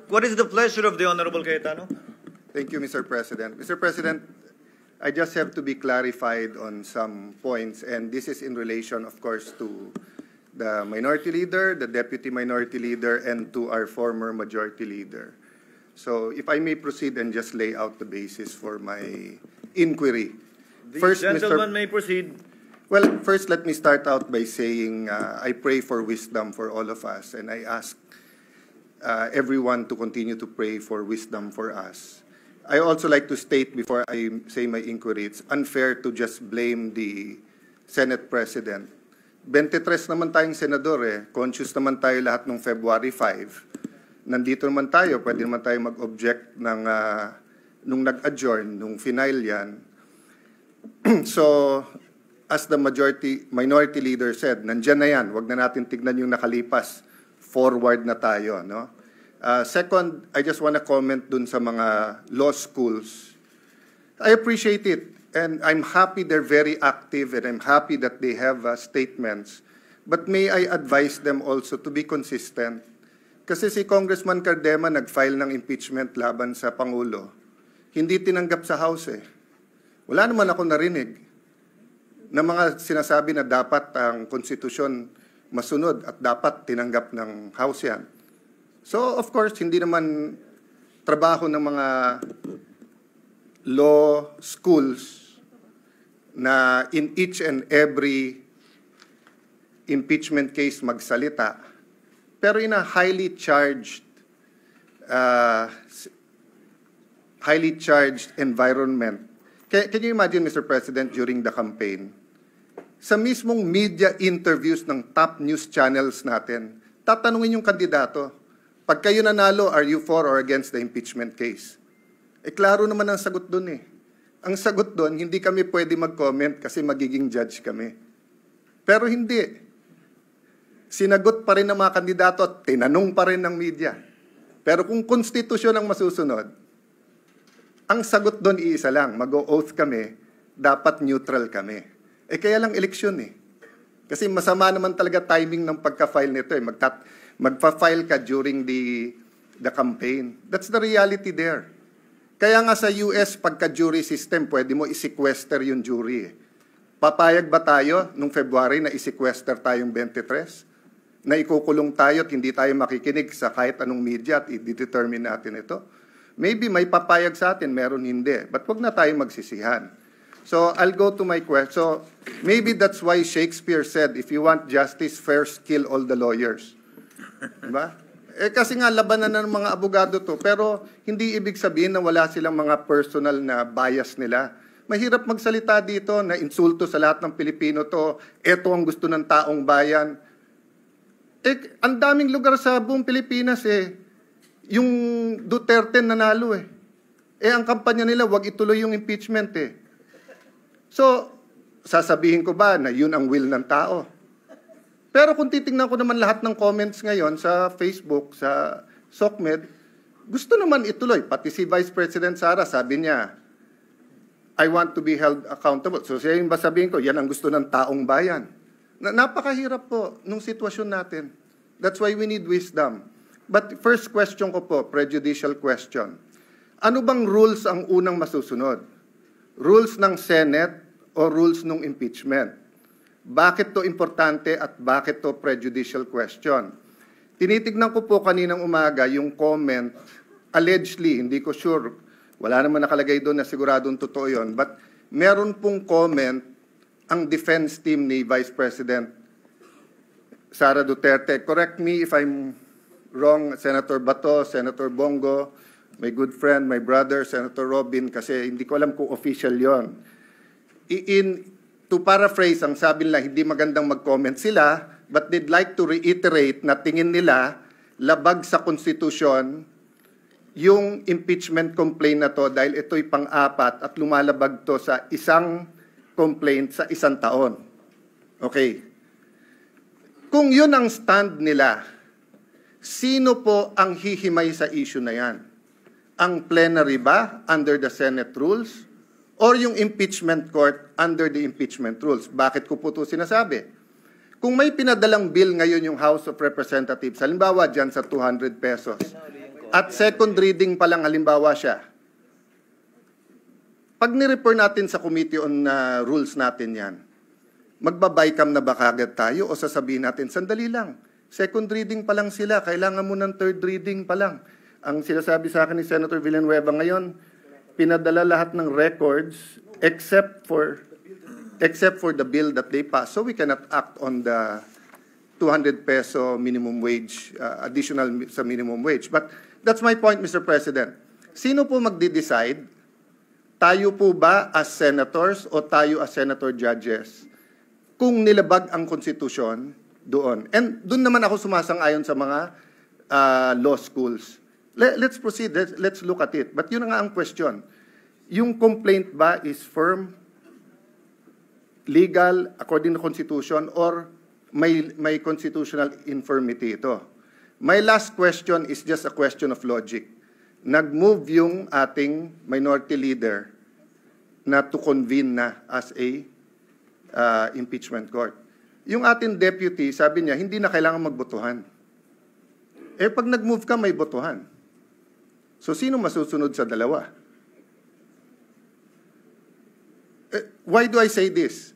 What is the pleasure of the Honorable Cayetano? Thank you, Mr. President. Mr. President, I just have to be clarified on some points, and this is in relation, of course, to the Minority Leader, the Deputy Minority Leader, and to our former Majority Leader. So if I may proceed and just lay out the basis for my inquiry. The gentleman may proceed. Well, first let me start out by saying I pray for wisdom for all of us, and I ask everyone to continue to pray for wisdom for us. I also like to state before I say my inquiry, it's unfair to just blame the Senate President. 23 naman tayong senador conscious naman tayo lahat ng February 5. Nandito naman tayo, pwede naman tayo mag-object ng, nung nag-adjourn, nung final yan. So, as the minority leader said, nandyan na yan, wag na natin tignan yung nakalipas, forward na tayo, no? Second, I just want to comment dun sa mga law schools. I appreciate it, and I'm happy they're very active, and I'm happy that they have statements. But may I advise them also to be consistent? Kasi si Congressman Cardema nag-file ng impeachment laban sa Pangulo. Hindi tinanggap sa House Wala naman ako narinig na mga sinasabi na dapat ang konstitusyon masunod at dapat tinanggap ng House yan. So, of course, hindi naman trabaho ng mga law schools na in each and every impeachment case magsalita. Pero in a highly charged environment. Can you imagine, Mr. President, during the campaign, sa mismong media interviews ng top news channels natin, tatanungin yung kandidato, pag kayo nanalo, are you for or against the impeachment case? Klaro naman ang sagot doon Ang sagot doon, hindi kami pwede mag-comment kasi magiging judge kami. Pero hindi. Sinagot pa rin ng mga kandidato at tinanong pa rin ng media. Pero kung konstitusyon ang masusunod, ang sagot doon iisa lang, mag-o-oath kami, dapat neutral kami. Kaya lang eleksyon Kasi masama naman talaga timing ng pagka-file nito magpa-file ka during the campaign. That's the reality there. Kaya nga sa US, pagka-jury system, pwede mo i-sequester yung jury. Papayag ba tayo nung February na i-sequester tayong 23? Na ikukulong tayo at hindi tayo makikinig sa kahit anong media at i-determine natin ito? Maybe may papayag sa atin, meron hindi. But wag na tayo magsisihan. So I'll go to my question. So maybe that's why Shakespeare said, if you want justice, first kill all the lawyers. Diba? Kasi nga labanan ng mga abogado to, pero hindi ibig sabihin na wala silang mga personal na bias nila. Mahirap magsalita dito na insulto sa lahat ng Pilipino to, eto ang gusto ng taong bayan. Ang daming lugar sa buong Pilipinas yung Duterte nanalo ang kampanya nila, wag ituloy yung impeachment So, sasabihin ko ba na yun ang will ng tao? Pero kung titingnan ko naman lahat ng comments ngayon sa Facebook, sa SOCMED, gusto naman ituloy. Pati si Vice President Sara, sabi niya, I want to be held accountable. So siya yung sabihin ko, yan ang gusto ng taong bayan. Napakahirap po nung sitwasyon natin. That's why we need wisdom. But first question ko po, prejudicial question. Ano bang rules ang unang masusunod? Rules ng Senate o rules ng impeachment? Bakit to importante at bakit to prejudicial question? Tinitignan ko po kaninang umaga yung comment, allegedly, hindi ko sure, wala naman nakalagay doon na siguradong totoo yun, but meron pong comment ang defense team ni Vice President Sara Duterte. Correct me if I'm wrong, Senator Bato, Senator Bongo, my good friend, my brother, Senator Robin, kasi hindi ko alam kung official yon. To paraphrase, ang sabi nila, hindi magandang mag-comment sila, but they'd like to reiterate na tingin nila labag sa konstitusyon yung impeachment complaint na to dahil ito'y pang-apat at lumalabag to sa isang complaint sa isang taon. Okay. Kung yun ang stand nila, sino po ang hihimay sa issue na yan? Ang plenary ba under the Senate rules? Or yung impeachment court under the impeachment rules? Bakit ko po ito sinasabi? Kung may pinadalang bill ngayon yung House of Representatives, halimbawa dyan sa 200 pesos, at second reading pa lang halimbawa siya, pag ni-refer natin sa Committee on Rules natin yan, magbabaycam na ba kagad tayo o sasabihin natin, sandali lang, second reading pa lang sila, kailangan mo ng third reading pa lang. Ang sinasabi sa akin ni Senator Villanueva ngayon, pinadala lahat ng records except for the bill that they passed. So we cannot act on the 200 peso minimum wage, additional sa minimum wage. But that's my point, Mr. President. Sino po magde-decide? Tayo po ba as senators o tayo as senator judges kung nilabag ang konstitusyon doon? And doon naman ako sumasang-ayon sa mga law schools. Let's proceed. Let's look at it. But yun na nga ang question. Yung complaint ba is firm, legal, according to Constitution, or may constitutional infirmity ito? My last question is just a question of logic. Nag-move yung ating minority leader na to convene na as a impeachment court. Yung ating deputy, sabi niya, hindi na kailangan magbotohan. Eh, pag nag-move ka, may botohan. So, sino masusunod sa dalawa? Why do I say this?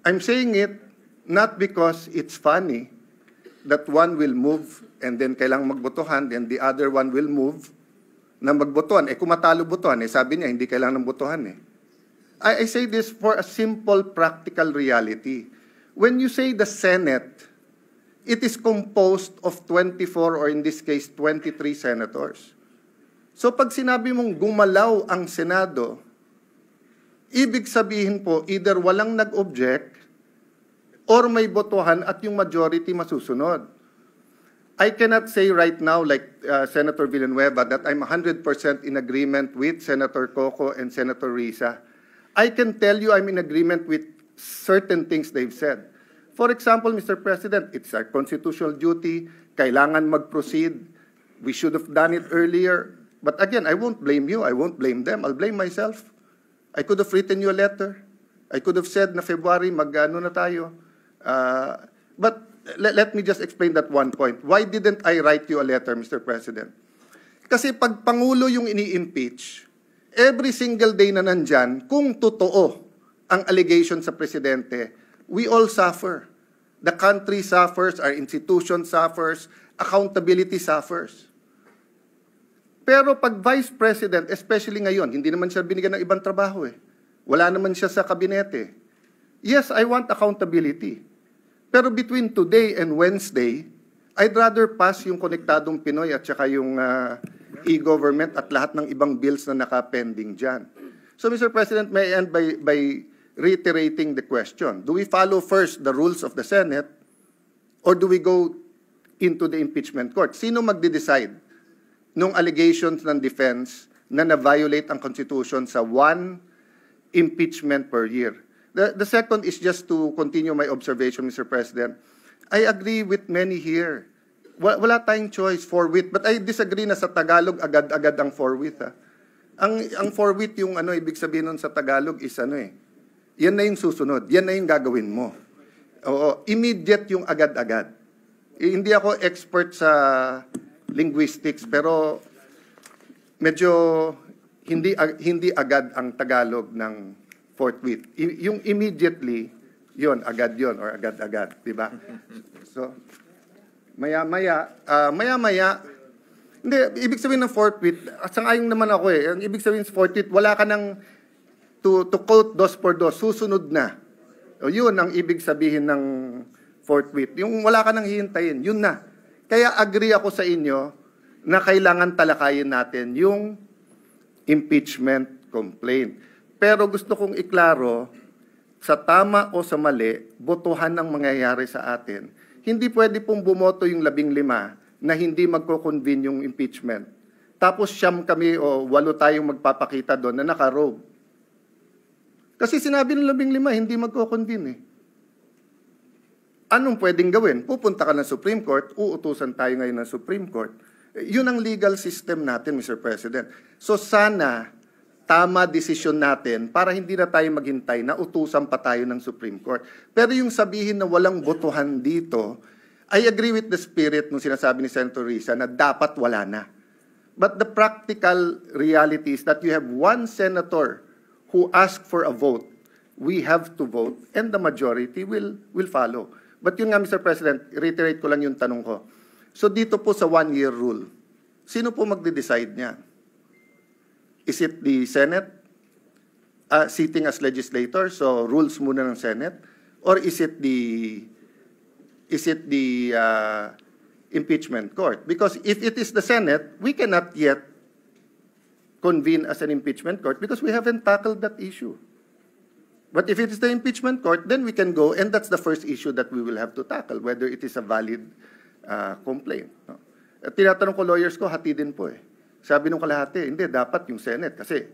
I'm saying it not because it's funny that one will move and then kailangang magbotohan, then the other one will move na magbotohan. Eh, kung matalo botohan, eh, sabi niya, hindi kailangan ng botohan eh. I say this for a simple practical reality. When you say the Senate, it is composed of 24 or in this case, 23 senators. So pag sinabi mong gumalaw ang Senado, ibig sabihin po, either walang nag-object or may botohan at yung majority masusunod. I cannot say right now, like Senator Villanueva, that I'm 100% in agreement with Senator Coco and Senator Risa. I can tell you I'm in agreement with certain things they've said. For example, Mr. President, it's our constitutional duty. Kailangan mag-proceed. We should have done it earlier. But again, I won't blame you. I won't blame them. I'll blame myself. I could have written you a letter. I could have said na February, mag-ano na tayo. But let me just explain that one point. Why didn't I write you a letter, Mr. President? Kasi pag Pangulo yung ini-impeach, every single day na nandyan, kung totoo ang allegation sa Presidente, we all suffer. The country suffers, our institution suffers, accountability suffers. Pero pag Vice President, especially ngayon, hindi naman siya binigyan ng ibang trabaho eh. Wala naman siya sa kabinete. Yes, I want accountability. Pero between today and Wednesday, I'd rather pass yung Konektadong Pinoy at saka yung e-government at lahat ng ibang bills na naka-pending dyan. So, Mr. President, may I end by reiterating the question. Do we follow first the rules of the Senate or do we go into the impeachment court? Sino magde-decide nung allegations ng defense na na-violate ang Constitution sa one impeachment per year? The second is just to continue my observation, Mr. President. I agree with many here. Wala tayong choice, forthwith. But I disagree na sa Tagalog, agad-agad ang forthwith. Ang forthwith, yung ibig sabihin nun sa Tagalog is yan na yung susunod. Yan na yung gagawin mo. Oo, immediate yung agad-agad. Hindi ako expert sa linguistics, pero medyo hindi agad ang Tagalog ng forthwith. Yung immediately, yon agad yon or agad-agad, di ba? So, maya-maya, hindi, ibig sabihin ng forthwith, sang-ayon naman ako eh, ang ibig sabihin ng forthwith, wala ka nang to quote dos por dos, susunod na. O yun ang ibig sabihin ng forthwith. Yung wala ka nang hihintayin, yun na. Kaya agree ako sa inyo na kailangan talakayin natin yung impeachment complaint. Pero gusto kong iklaro, sa tama o sa mali, botohan ang mangyayari sa atin. Hindi pwede pong bumoto yung 15 na hindi magko-convene yung impeachment. Tapos siyam kami o 8 tayong magpapakita doon na naka-robe. Kasi sinabi ng 15, hindi magko-convene eh. Anong pwedeng gawin? Pupunta ka ng Supreme Court, uutusan tayo ngayon ng Supreme Court. Yun ang legal system natin, Mr. President. So sana tama desisyon natin para hindi na tayo maghintay na utusan pa tayo ng Supreme Court. Pero yung sabihin na walang botohan dito, I agree with the spirit nung sinasabi ni Senator Risa na dapat wala na. But the practical reality is that you have one senator who asked for a vote. We have to vote and the majority will follow. But yun nga, Mr. President, reiterate ko lang yung tanong ko. So dito po sa one-year rule, sino po magde-decide niya? Is it the Senate sitting as legislator, so rules muna ng Senate? Or is it the impeachment court? Because if it is the Senate, we cannot yet convene as an impeachment court because we haven't tackled that issue. But if it is the impeachment court, then we can go, and that's the first issue that we will have to tackle, whether it is a valid complaint. No? At tinatanong ko lawyers ko, hati din po eh. Sabi nung kalahati, hindi, dapat yung Senate kasi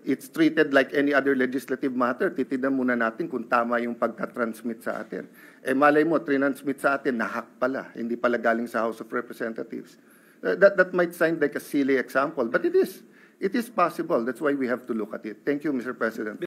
it's treated like any other legislative matter. Titignan muna natin kung tama yung pagka-transmit sa atin. Eh malay mo, transmit sa atin, nahack pala. Hindi pala galing sa House of Representatives. That might sound like a silly example, but it is. It is possible. That's why we have to look at it. Thank you, Mr. President.